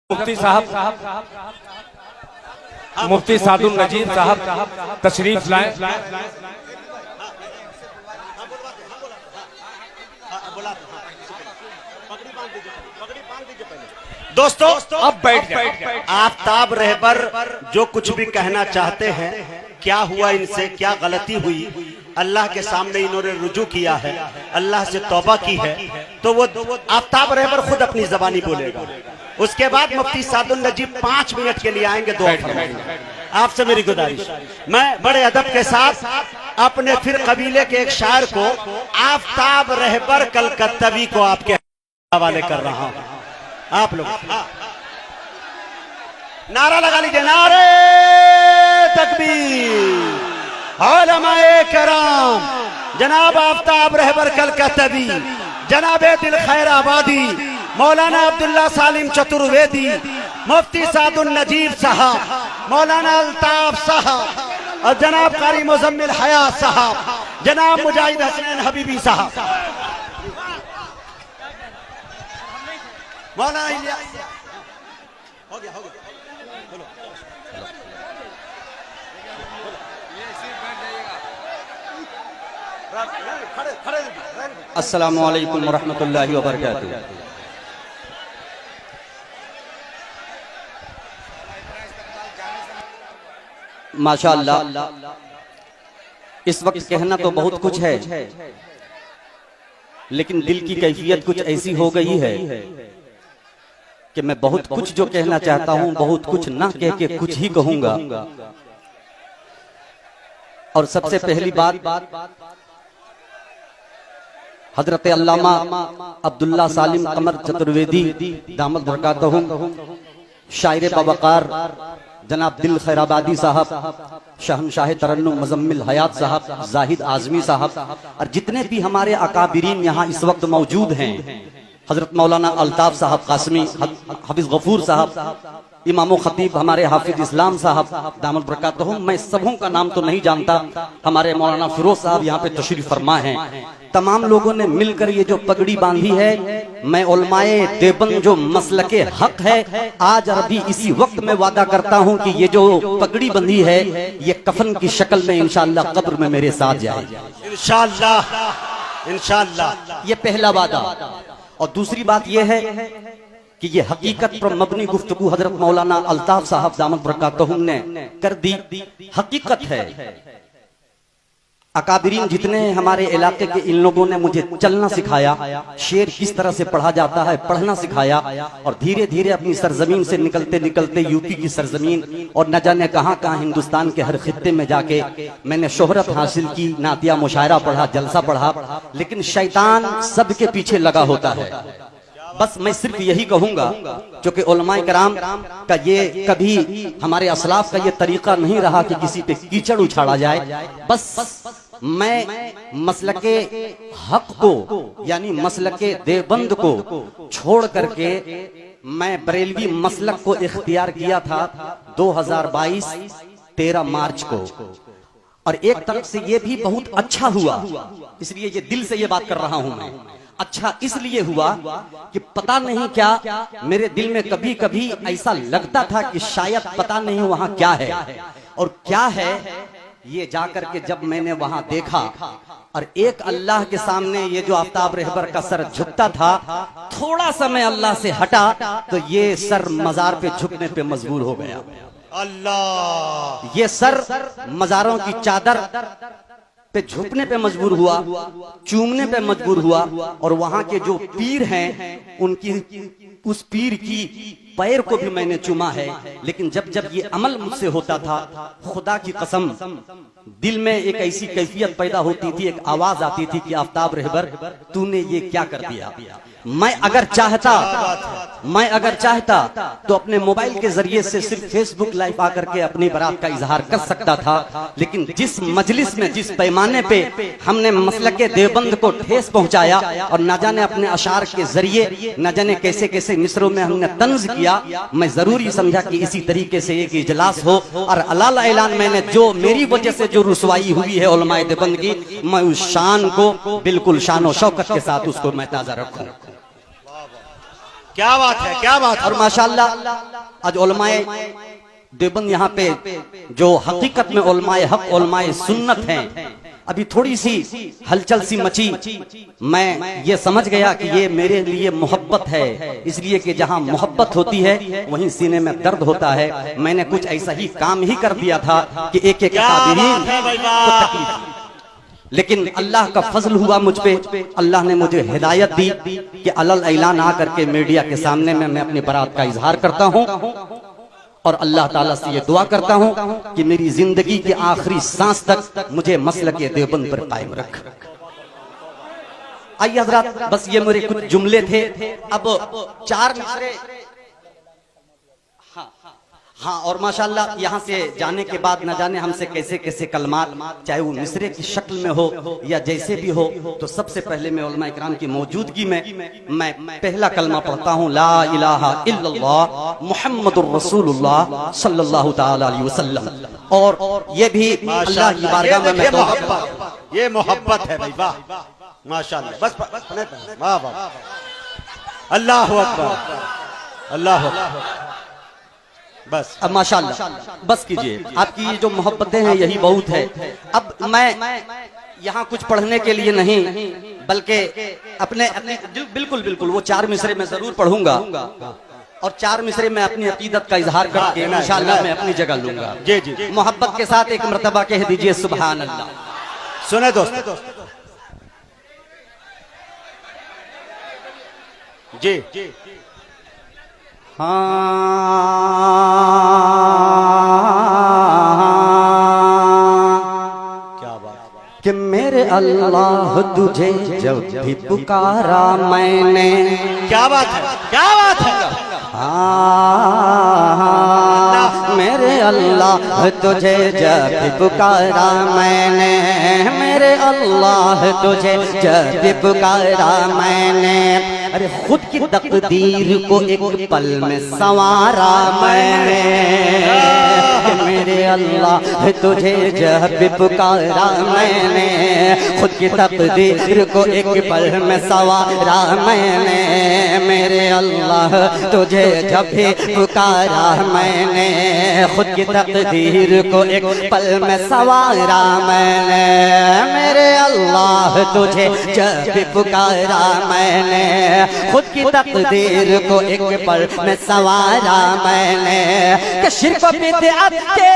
मुफ्ती साहब मुफ्ती सादुल नजीर साहब तशरीफ लाए। दोस्तों अब बैठ जाए। आफ्ताब रहबर जो कुछ भी कहना चाहते हैं, क्या हुआ इनसे, क्या गलती हुई, अल्लाह के सामने इन्होंने रुजू किया है, अल्लाह से तौबा की है, तो वो आफ्ताब रहबर खुद अपनी जबानी बोलेगा। उसके बाद मुफ्ती सादुल नजीब 5 मिनट के लिए आएंगे। दुआ फरमाएंगे। आपसे मेरी गुजारिश, मैं बड़े अदब के साथ अपने फिर कबीले के एक शायर को आफ्ताब रहबर कलकत्तवी को आपके हवाले कर रहा हूं। आप लोग नारा लगा लीजिए, नारे तकबीर। उलमाए कराम जनाब आफ्ताब रहबर कलकत्तवी, जनाबे दिल खैर आबादी मौलाना अब्दुल्ला सालिम चतुर्वेदी, मुफ्ती सादुल नजीब साहब, मौलाना अल्ताफ साहब और जनाब कारी मुजम्मिल हयात साहब, जनाब मुजाहिद हसनैन हबीबी साहब, मौलाना इलियास। हो गया बोलो। अस्सलामु अलैकुम वरहमतुल्लाहि वबरकातुहू। माशाअल्लाह, इस वक्त कहना तो बहुत कुछ है, लेकिन दिल की कैफियत कुछ ऐसी हो गई है कि मैं बहुत कुछ जो कहना चाहता हूं, बहुत कुछ ना कह के कुछ ही कहूंगा। और सबसे पहली बात, हजरत अल्लामा अब्दुल्ला सालिम कमर चतुर्वेदी दामद बरकातहू, शायर बवकार जनाब दिल खैराबादी साहब, शहनशाह तरन्नुम मुजम्मिल हयात साहब, जाहिद आजमी साहब और जितने भी हमारे अकाबिरीन यहाँ इस वक्त मौजूद हैं, हजरत मौलाना अल्ताफ साहब कासमी, हाफिज गफूर साहब, इमाम खतीब हमारे हाफिज इस्लाम साहब दामद बरकातहू। मैं सबों का नाम तो नहीं जानता, हमारे मौलाना फिरोज साहब यहाँ पे तशरीफ फरमा हैं। तमाम लोगों ने मिलकर ये जो पगड़ी बांधी है, मैं उलमाए देवबंद जो मसलके हक है, आज अभी इसी वक्त में वादा करता हूँ कि ये जो पगड़ी बंधी है, ये कफन की शक्ल में इंशाअल्लाह कब्र में मेरे साथ जाए इंशाअल्लाह। ये पहला वादा। और दूसरी बात यह है कि ये हकीकत पर मबनी गुफ्तगू हजरत मौलाना अल्ताफ साहब दामद बरकातहू ने कर दी। हकीकत है, अकाबिरीन जितने हमारे इलाके के, इन लोगों ने मुझे चलना सिखाया, शेर किस तरह से पढ़ा जाता है पढ़ना सिखाया, और धीरे धीरे अपनी सरजमीन से निकलते निकलते यूपी की सरजमीन और न जाने कहां कहां हिंदुस्तान के हर खित्ते में जाके मैंने शोहरत हासिल की, नातिया मुशायरा पढ़ा, जलसा पढ़ा, लेकिन शैतान सबके पीछे लगा होता है। बस मैं सिर्फ यही कहूंगा, क्योंकि उलमाए कराम का ये कभी हमारे असलाफ का ये तरीका नहीं रहा कि किसी पे कीचड़ उछाड़ा जाए। बस मैं मसलके हक को यानी मसलके देवबंद को छोड़ करके मैं बरेलवी मसलक को इख्तियार किया था 2022 13 मार्च को। और एक तरफ से ये भी बहुत अच्छा हुआ, इसलिए ये दिल से ये बात कर रहा हूं मैं। अच्छा इसलिए हुआ कि पता नहीं क्या मेरे दिल में कभी कभी ऐसा लगता था कि शायद पता नहीं वहां क्या है, और क्या है ये जाकर के जब मैंने वहां देखा, और एक अल्लाह के सामने ये जो आफ्ताब रहबर का सर झुकता था, थोड़ा सा मैं अल्लाह से हटा तो ये सर मजार पे झुकने पे मजबूर हो गया। अल्लाह, ये सर मजारों की चादर पे झुकने पे मजबूर हुआ, चूमने पे मजबूर हुआ, और वहां के जो पीर हैं उनकी उस पीर की पैर को भी मैंने चूमा है। लेकिन जब जब ये अमल मुझसे होता था, खुदा की कसम दिल में एक ऐसी कैफियत पैदा होती थी, एक आवाज आती थी कि आफ्ताब रहबर तूने ये क्या कर दिया। मैं अगर चाहता तो अपने मोबाइल के जरिए से सिर्फ फेसबुक लाइव आकर के अपनी बात का इजहार कर सकता था, लेकिन जिस मजलिस में, जिस पैमाने पे हमने मसलके देवबंद को ठेस पहुंचाया, और न जाने अपने अशार के जरिए न जाने कैसे कैसे मिसरों में हमने तंज किया, मैं जरूरी समझा कि इसी तरीके से एक इजलास हो, और अलाला ऐलान मैंने जो मेरी वजह से जो रुसवाई हुई है उलमाए देवबंद की, मैं उस शान को बिल्कुल शान और शौकत के साथ उसको मैं ताजा रखूं। क्या बात है, क्या बात है। और माशाअल्लाह आज उलमाए देवबंद यहाँ पे जो हकीकत में उलमाए हक उलमाए सुन्नत हैं, अभी थोड़ी सी हलचल सी मची, मैं ये समझ गया कि ये मेरे लिए मोहब्बत है, इसलिए कि जहाँ मोहब्बत होती है वहीं सीने में दर्द होता है। मैंने कुछ ऐसा ही काम ही कर दिया था कि एक एक ताबीरीन को तकलीफ, लेकिन अल्लाह का फजल हुआ मुझ पे, अल्लाह ने मुझे हिदायत दी कि अलल ऐलान आकर के मीडिया के सामने में मैं अपनी बरात का इजहार करता हूँ और अल्लाह ताला से ये दुआ करता हूँ कि मेरी जिंदगी के आखिरी सांस तक मुझे मसलक देवबंद पर कायम रख। आइए हजरात, बस ये मेरे कुछ जुमले थे। अब 4 मिसरे, हाँ, और माशाल्लाह यहाँ से जाने के बाद न जाने हमसे कैसे कैसे कलमात, चाहे वो मिसरे की शक्ल में हो या जैसे भी हो, तो सबसे पहले मैं उलमा इकराम की मौजूदगी में मैं पहला कलमा पढ़ता हूँ, ला इलाहा इल्लल्लाह मुहम्मदुर रसूलुल्लाह सल्लल्लाहु ताला अलैहि वसल्लम। और ये भी अल्लाह की बारगाह में मैं ये मोहब्बत है भाई, वाह माशाल्लाह, बस वाह वाह, अल्लाह अकबर, अल्लाह अकबर, बस अब माशाल्लाह बस कीजिए, आपकी ये जो मोहब्बतें हैं यही बहुत है। अब मैं यहाँ कुछ पढ़ने के लिए नहीं, बल्कि अपने बिल्कुल बिल्कुल वो 4 मिसरे में जरूर पढ़ूंगा और 4 मिसरे में अपनी अकीदत का इजहार करके इंशाअल्लाह मैं अपनी जगह लूंगा। जी जी, मोहब्बत के साथ एक मर्तबा कह दीजिए सुभान अल्लाह। सुने दोस्त, जी जी, हाँ क्या बात कि मेरे अल्लाह तुझे जब भी पुकारा मैंने, क्या बात है, क्या बात है, मेरे अल्लाह तुझे जब भी पुकारा मैंने, मेरे अल्लाह तुझे जब भी पुकारा मैंने, अरे खुद की तकदीर को एक पल में संवारा मैंने, मेरे अल्लाह तुझे जब भी पुकारा मैंने, खुद की तकदीर को एक पल में संवारा मैंने, मेरे अल्लाह तुझे जब भी पुकारा मैंने, खुद की तकदीर को एक पल में संवारा मैंने, मेरे अल्लाह तुझे जब भी पुकारा मैंने, खुद की तकदीर को एक पल में संवारा मैंने, कि शिर्क बिदअत के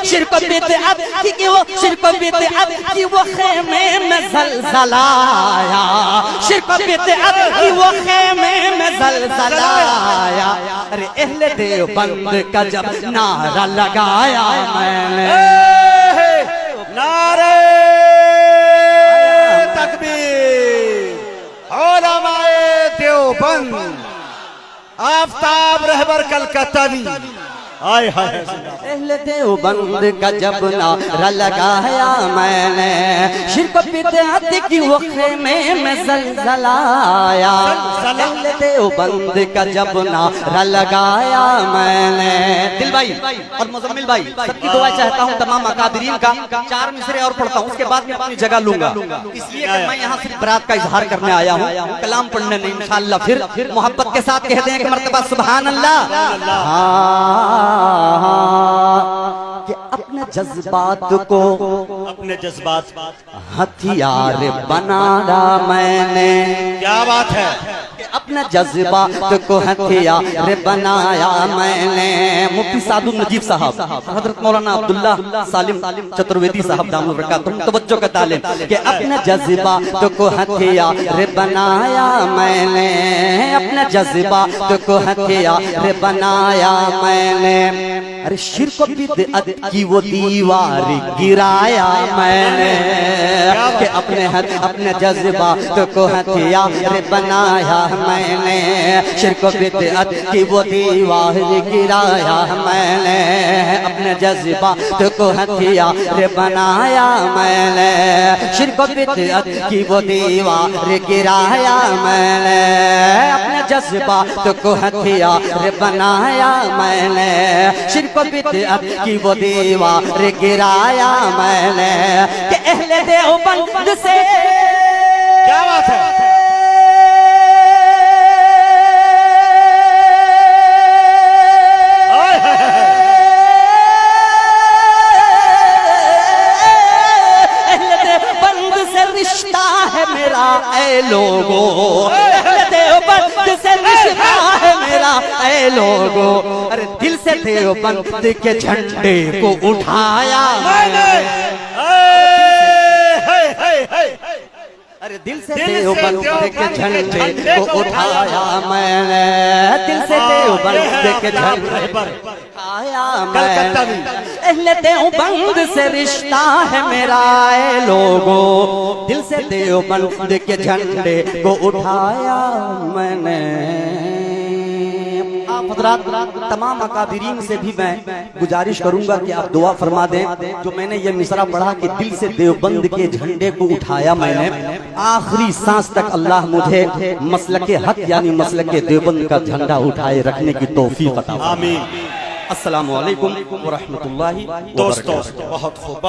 शिर्क बिदअत की वो शिर्क बिदअत की वो खेमे में ज़लज़लाया, शिर्क बिदअत की वो खेमे में ज़लज़लाया, अरे अहले देवबंद का जब नारा लगाया मैंने, नारे तकबीर, उलमाए देवबंद, आफताब रहबर कलकत्तावी, आय हाय, अहले देवबंद का जब नारा लगाया मैंने, शिर्क बिदअत की वो खेमे में ज़लज़लाया, अहले देवबंद का जब नारा लगाया मैंने। दिल भाई और मुजम्मिल भाई सबकी दुआ चाहता हूँ, तमाम अकादरीन का 4 मिसरे और पढ़ता हूँ, उसके बाद मैं अपनी जगह लूंगा, इसलिए कि मैं यहाँ सिर्फ बरात का इजहार करने आया हूँ, कलाम पढ़ने नहीं। इंशाअल्लाह फिर मोहब्बत के साथ कहते हैं कि मर्तबा सुभान अल्लाह। कि अपने जज्बात को, अपने जज्बात हथियार बनाना मैंने, क्या बात है, कि अपने जज्बात को हथियार बनाया मैंने। मुफ्ती सादुल नजीब साहब, हजरत मौलाना अब्दुल्ला सालिम चतुर्वेदी साहब दामद बरकातुहू, तवज्जो का तालिम, कि अपने जज्बात को हथियार बनाया मैंने, अपने जज्बात को हथियार बनाया मैंने, अरे शिर्क बिदअत की वो दीवार गिराया मैंने कि अपने जज्बात को हथियार बनाया मैंने। शिर्क बिदअत की वो दीवार गिराया मैंने, अपने जज्बात को हथियार बनाया मैंने। शिर्क बिदअत की वो दीवार गिराया मैंने, अपने जज्बात को हथियार बनाया मैंने। शिर्क बिदअत की वो दीवार गिराया मैंने कि अहले देवबंद से क्या बात है। रिश्ता है मेरा ऐ लोगो, देवबंद से रिश्ता है मेरा ऐ लोगो। अरे दिल से देवबंद के झंडे को उठाया मैंने। अरे दिल से देवबंद के झंडे को उठाया मैंने, दिल से देवबंद के झंडे पर उठाया मैंने। अहले देवबंद से रिश्ता है मेरा ऐ लोगो, दिल से देवबंद के झंडे को उठाया मैंने। आप हज़रात तमाम अकाबिरीन से भी मैं गुजारिश करूंगा कि आप दुआ फरमा दें। जो मैंने ये मिसरा पढ़ा कि दिल से देवबंद के झंडे को उठाया मैंने, आखिरी सांस तक अल्लाह मुझे मसलके हक यानी मसलके देवबंद का झंडा उठाए रखने की तौफीक अता फरमाए। आमीन। अस्सलामु अलैकुम व रहमतुल्लाहि व दोस्तों बरकातहू। बहुत खूब।